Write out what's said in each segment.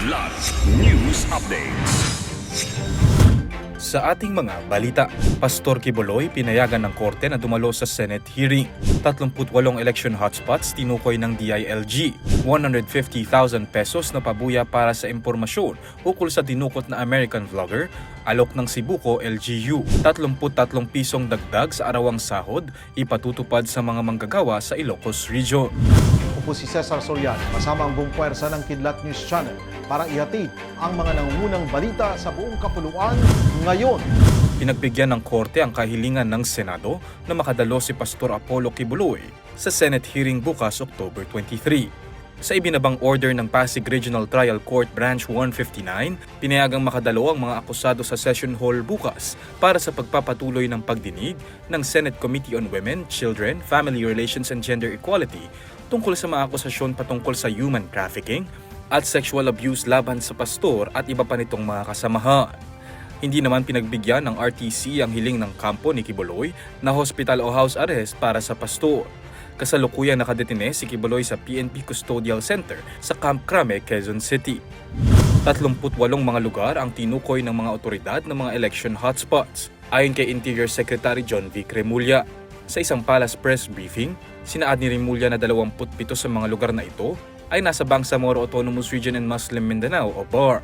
Kidlat News Updates. Sa ating mga balita, Pastor Quiboloy pinayagan ng korte na dumalo sa Senate hearing. 38 election hotspots tinukoy ng DILG. 150,000 pesos na pabuya para sa impormasyon ukol sa dinukot na American vlogger. Alok ng Cebuco LGU. 33 pisong dagdag sa arawang sahod ipatutupad sa mga manggagawa sa Ilocos Region. Ako po si Cesar Soriano, kasama ang buong puwersa ng Kidlat News Channel para ihatid ang mga nangungunang balita sa buong kapuluan ngayon. Pinagbigyan ng korte ang kahilingan ng Senado na makadalo si Pastor Apollo Quiboloy sa Senate hearing bukas October 23. Sa ibinabang order ng Pasig Regional Trial Court Branch 159, pinayagang makadalo ang mga akusado sa session hall bukas para sa pagpapatuloy ng pagdinig ng Senate Committee on Women, Children, Family Relations and Gender Equality tungkol sa mga akusasyon patungkol sa human trafficking at sexual abuse laban sa pastor at iba pa nitong mga kasamahan. Hindi naman pinagbigyan ng RTC ang hiling ng kampo ni Quiboloy na hospital o house arrest para sa pastor. Kasalukuyan nakadetine si Quiboloy sa PNP Custodial Center sa Camp Crame, Quezon City. 38 mga lugar ang tinukoy ng mga otoridad ng mga election hotspots, ayon kay Interior Secretary John V. Remulla. Sa isang palace press briefing, sinaad ni Remulla na 27 sa mga lugar na ito ay nasa Bangsamoro Autonomous Region and Muslim Mindanao o BAR.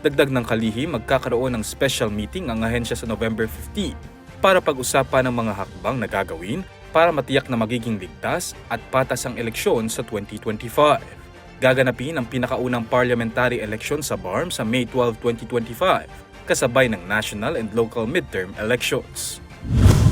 Dagdag ng kalihim, magkakaroon ng special meeting ang ahensya sa November 15 para pag-usapan ng mga hakbang na gagawin para matiyak na magiging ligtas at patas ang eleksyon sa 2025. Gaganapin ang pinakaunang parliamentary election sa BARM sa May 12, 2025, kasabay ng national and local midterm elections.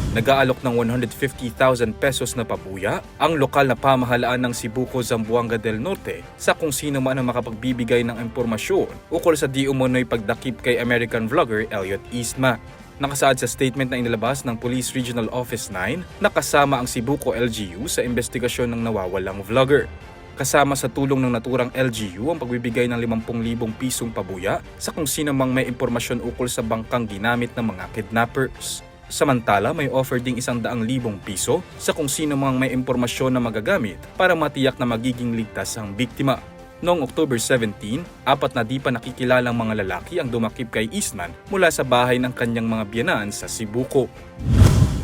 Nag-aalok ng 150,000 pesos na pabuya ang lokal na pamahalaan ng Cebuco, Zamboanga del Norte sa kung sino man ang makapagbibigay ng impormasyon ukol sa di umunoy pagdakip kay American vlogger Elliot Eastman. Nakasaad sa statement na inilabas ng Police Regional Office 9 na kasama ang Cebuco LGU sa investigasyon ng nawawalang vlogger. Kasama sa tulong ng naturang LGU ang pagbibigay ng 50,000 pisong pabuya sa kung sino mang may impormasyon ukol sa bangkang ginamit ng mga kidnappers. Samantala, may offer ding 100,000 piso sa kung sino mang may impormasyon na magagamit para matiyak na magiging ligtas ang biktima. Noong October 17, 4 na di pa nakikilalang mga lalaki ang dumakip kay Eastman mula sa bahay ng kanyang mga biyenan sa Cebuco.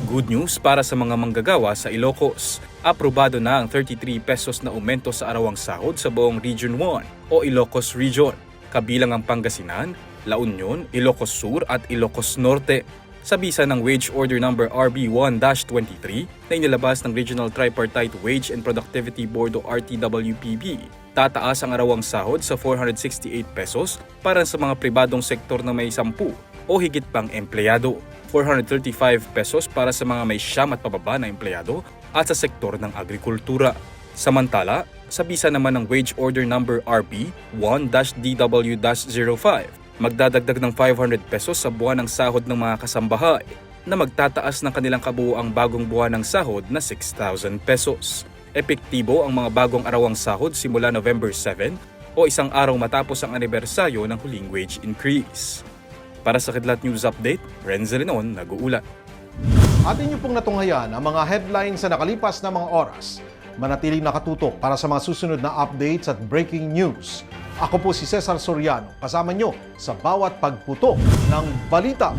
Good news para sa mga manggagawa sa Ilocos. Aprobado na ang 33 pesos na aumento sa arawang sahod sa buong Region 1 o Ilocos Region, kabilang ang Pangasinan, La Union, Ilocos Sur at Ilocos Norte. Sa bisa ng Wage Order No. RB1-23 na inilabas ng Regional Tripartite Wage and Productivity Board o RTWPB, tataas ang arawang sahod sa 468 pesos para sa mga pribadong sektor na may 10 o higit pang empleyado, 435 pesos para sa mga may 9 at pababa na empleyado at sa sektor ng agrikultura. Samantala, sa bisa naman ng Wage Order No. RB1-DW-05, magdadagdag ng 500 pesos sa buwan ng sahod ng mga kasambahay na magtataas ng kanilang kabuuang bagong buwan ng sahod na 6,000 pesos. Epektibo ang mga bagong arawang sahod simula November 7 o isang araw matapos ang anibersaryo ng huling wage increase. Para sa Kidlat News Update, Renzo Lenon nag-uulat. Atin niyo pong natunghayan ang mga headlines sa nakalipas na mga oras. Manatiling nakatutok para sa mga susunod na updates at breaking news. Ako po si Cesar Soriano, kasama nyo sa bawat pagputok ng balita.